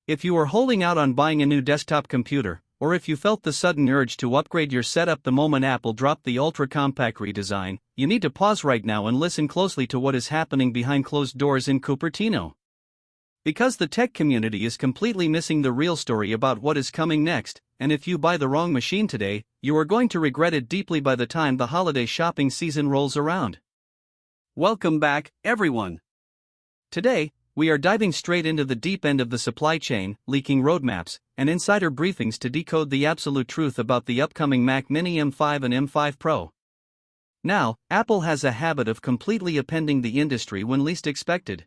If you are holding out on buying a new desktop computer, or if you felt the sudden urge to upgrade your setup the moment Apple dropped the ultra-compact redesign, you need to pause right now and listen closely to what is happening behind closed doors in Cupertino. Because the tech community is completely missing the real story about what is coming next, and if you buy the wrong machine today, you are going to regret it deeply by the time the holiday shopping season rolls around. Welcome back, everyone. Today, we are diving straight into the deep end of the supply chain, leaking roadmaps, and insider briefings to decode the absolute truth about the upcoming Mac Mini M5 and M5 Pro. Now, Apple has a habit of completely upending the industry when least expected.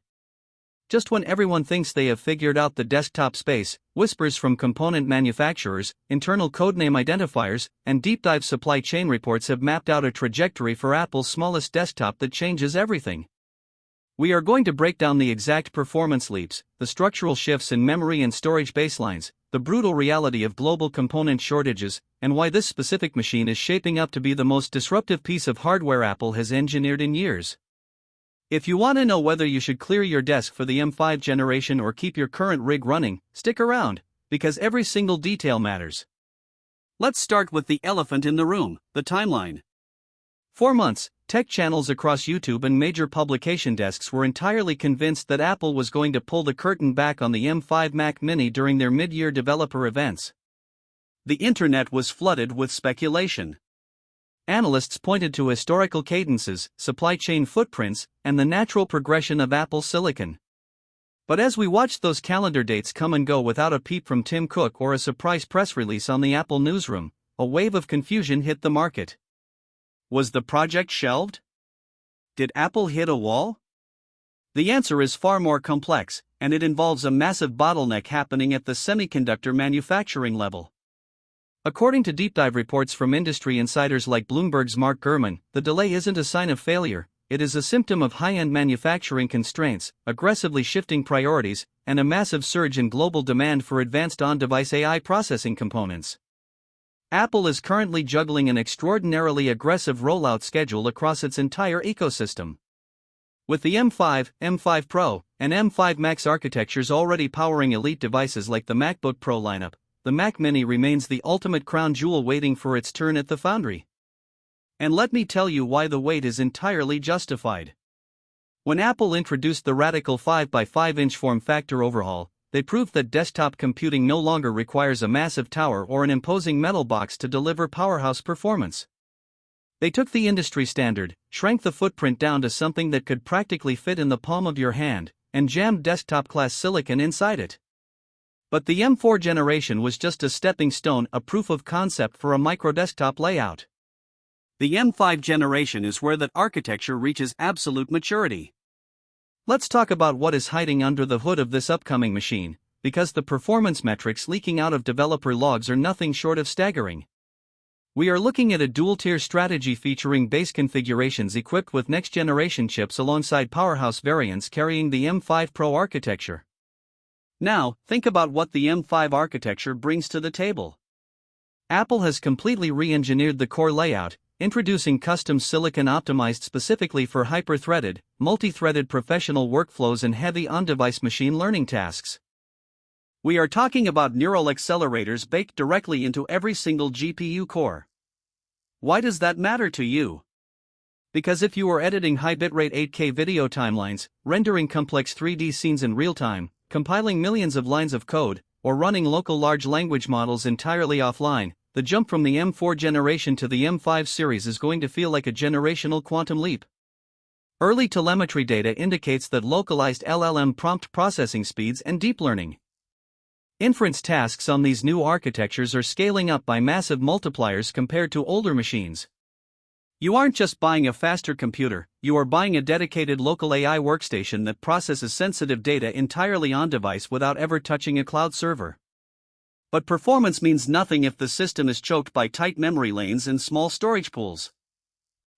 Just when everyone thinks they have figured out the desktop space, whispers from component manufacturers, internal codename identifiers, and deep-dive supply chain reports have mapped out a trajectory for Apple's smallest desktop that changes everything. We are going to break down the exact performance leaps, the structural shifts in memory and storage baselines, the brutal reality of global component shortages, and why this specific machine is shaping up to be the most disruptive piece of hardware Apple has engineered in years. If you want to know whether you should clear your desk for the M5 generation or keep your current rig running, stick around, because every single detail matters. Let's start with the elephant in the room, the timeline. For months, tech channels across YouTube and major publication desks were entirely convinced that Apple was going to pull the curtain back on the M5 Mac Mini during their mid-year developer events. The internet was flooded with speculation. Analysts pointed to historical cadences, supply chain footprints, and the natural progression of Apple silicon. But as we watched those calendar dates come and go without a peep from Tim Cook or a surprise press release on the Apple newsroom, a wave of confusion hit the market. Was the project shelved? Did Apple hit a wall? The answer is far more complex, and it involves a massive bottleneck happening at the semiconductor manufacturing level. According to deep dive reports from industry insiders like Bloomberg's Mark Gurman, the delay isn't a sign of failure, it is a symptom of high-end manufacturing constraints, aggressively shifting priorities, and a massive surge in global demand for advanced on-device AI processing components. Apple is currently juggling an extraordinarily aggressive rollout schedule across its entire ecosystem. With the M5, M5 Pro, and M5 Max architectures already powering elite devices like the MacBook Pro lineup, the Mac Mini remains the ultimate crown jewel waiting for its turn at the foundry. And let me tell you why the wait is entirely justified. When Apple introduced the radical 5x5-inch form factor overhaul, they proved that desktop computing no longer requires a massive tower or an imposing metal box to deliver powerhouse performance. They took the industry standard, shrank the footprint down to something that could practically fit in the palm of your hand, and jammed desktop-class silicon inside it. But the M4 generation was just a stepping stone, a proof of concept for a microdesktop layout. The M5 generation is where that architecture reaches absolute maturity. Let's talk about what is hiding under the hood of this upcoming machine, because the performance metrics leaking out of developer logs are nothing short of staggering. We are looking at a dual-tier strategy featuring base configurations equipped with next-generation chips alongside powerhouse variants carrying the M5 Pro architecture. Now, think about what the M5 architecture brings to the table. Apple has completely re-engineered the core layout, introducing custom silicon optimized specifically for hyper-threaded, multi-threaded professional workflows and heavy on-device machine learning tasks. We are talking about neural accelerators baked directly into every single GPU core. Why does that matter to you? Because if you are editing high bitrate 8K video timelines, rendering complex 3D scenes in real time, compiling millions of lines of code, or running local large language models entirely offline, the jump from the M4 generation to the M5 series is going to feel like a generational quantum leap. Early telemetry data indicates that localized LLM prompt processing speeds and deep learning inference tasks on these new architectures are scaling up by massive multipliers compared to older machines. You aren't just buying a faster computer, you are buying a dedicated local AI workstation that processes sensitive data entirely on-device without ever touching a cloud server. But performance means nothing if the system is choked by tight memory lanes and small storage pools.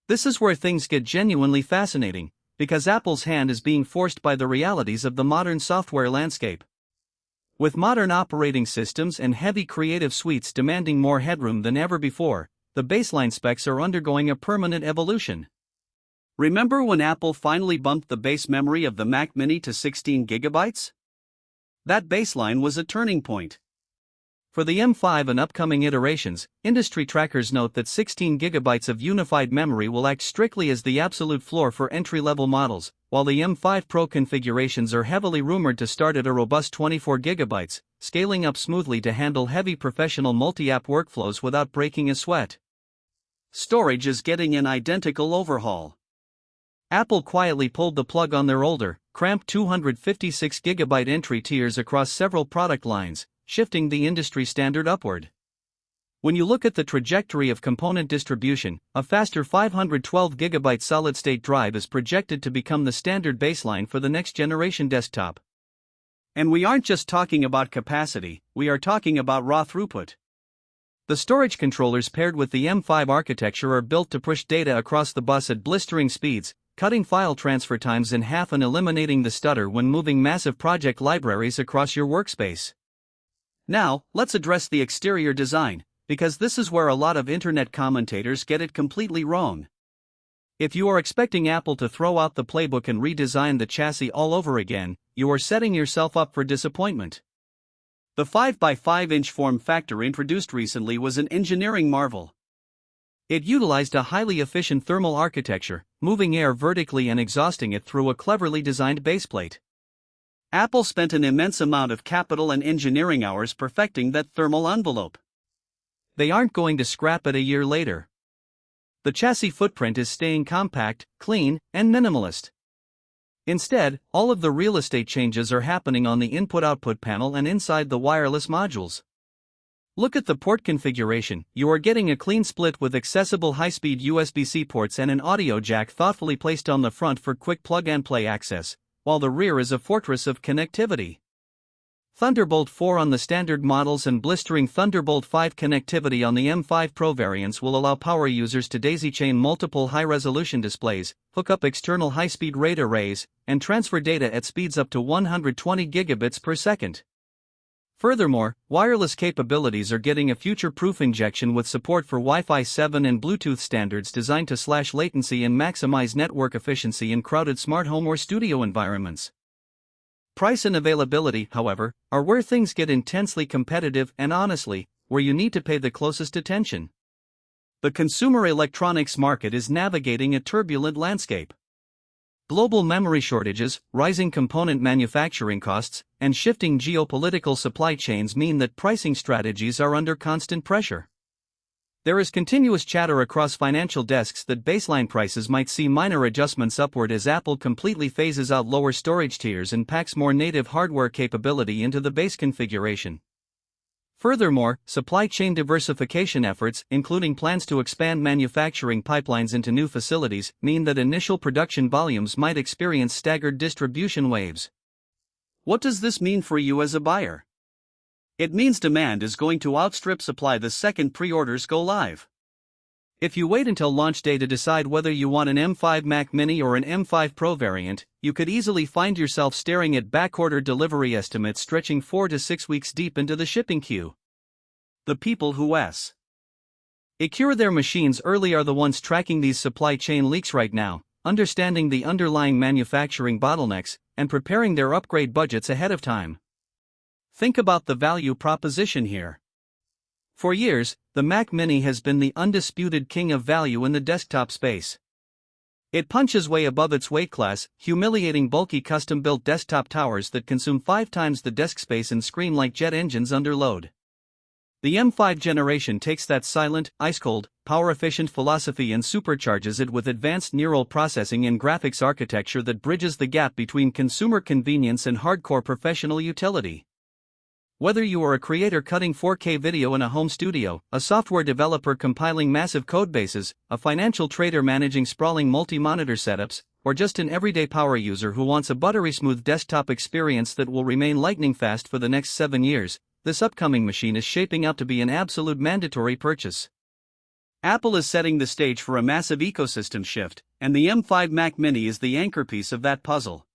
This is where things get genuinely fascinating, because Apple's hand is being forced by the realities of the modern software landscape. With modern operating systems and heavy creative suites demanding more headroom than ever before, the baseline specs are undergoing a permanent evolution. Remember when Apple finally bumped the base memory of the Mac Mini to 16 GB? That baseline was a turning point. For the M5 and upcoming iterations, industry trackers note that 16 GB of unified memory will act strictly as the absolute floor for entry-level models, while the M5 Pro configurations are heavily rumored to start at a robust 24 GB, scaling up smoothly to handle heavy professional multi-app workflows without breaking a sweat. Storage is getting an identical overhaul. Apple quietly pulled the plug on their older, cramped 256 GB entry tiers across several product lines, shifting the industry standard upward. When you look at the trajectory of component distribution, a faster 512 GB solid-state drive is projected to become the standard baseline for the next generation desktop. And we aren't just talking about capacity, we are talking about raw throughput. The storage controllers paired with the M5 architecture are built to push data across the bus at blistering speeds, cutting file transfer times in half and eliminating the stutter when moving massive project libraries across your workspace. Now, let's address the exterior design, because this is where a lot of internet commentators get it completely wrong. If you are expecting Apple to throw out the playbook and redesign the chassis all over again, you are setting yourself up for disappointment. The 5x5-inch form factor introduced recently was an engineering marvel. It utilized a highly efficient thermal architecture, moving air vertically and exhausting it through a cleverly designed baseplate. Apple spent an immense amount of capital and engineering hours perfecting that thermal envelope. They aren't going to scrap it a year later. The chassis footprint is staying compact, clean, and minimalist. Instead, all of the real estate changes are happening on the input-output panel and inside the wireless modules. Look at the port configuration. You are getting a clean split with accessible high-speed USB-C ports and an audio jack thoughtfully placed on the front for quick plug-and-play access, while the rear is a fortress of connectivity. Thunderbolt 4 on the standard models and blistering Thunderbolt 5 connectivity on the M5 Pro variants will allow power users to daisy-chain multiple high-resolution displays, hook up external high-speed RAID arrays, and transfer data at speeds up to 120 gigabits per second. Furthermore, wireless capabilities are getting a future-proof injection with support for Wi-Fi 7 and Bluetooth standards designed to slash latency and maximize network efficiency in crowded smart home or studio environments. Price and availability, however, are where things get intensely competitive and honestly, where you need to pay the closest attention. The consumer electronics market is navigating a turbulent landscape. Global memory shortages, rising component manufacturing costs, and shifting geopolitical supply chains mean that pricing strategies are under constant pressure. There is continuous chatter across financial desks that baseline prices might see minor adjustments upward as Apple completely phases out lower storage tiers and packs more native hardware capability into the base configuration. Furthermore, supply chain diversification efforts, including plans to expand manufacturing pipelines into new facilities, mean that initial production volumes might experience staggered distribution waves. What does this mean for you as a buyer? It means demand is going to outstrip supply the second pre-orders go live. If you wait until launch day to decide whether you want an M5 Mac Mini or an M5 Pro variant, you could easily find yourself staring at backorder delivery estimates stretching 4 to 6 weeks deep into the shipping queue. The people who secure their machines early are the ones tracking these supply chain leaks right now, understanding the underlying manufacturing bottlenecks, and preparing their upgrade budgets ahead of time. Think about the value proposition here. For years, the Mac Mini has been the undisputed king of value in the desktop space. It punches way above its weight class, humiliating bulky custom-built desktop towers that consume 5 times the desk space and scream like jet engines under load. The M5 generation takes that silent, ice-cold, power-efficient philosophy and supercharges it with advanced neural processing and graphics architecture that bridges the gap between consumer convenience and hardcore professional utility. Whether you are a creator cutting 4K video in a home studio, a software developer compiling massive codebases, a financial trader managing sprawling multi-monitor setups, or just an everyday power user who wants a buttery-smooth desktop experience that will remain lightning-fast for the next 7 years, this upcoming machine is shaping up to be an absolute mandatory purchase. Apple is setting the stage for a massive ecosystem shift, and the M5 Mac Mini is the anchor piece of that puzzle.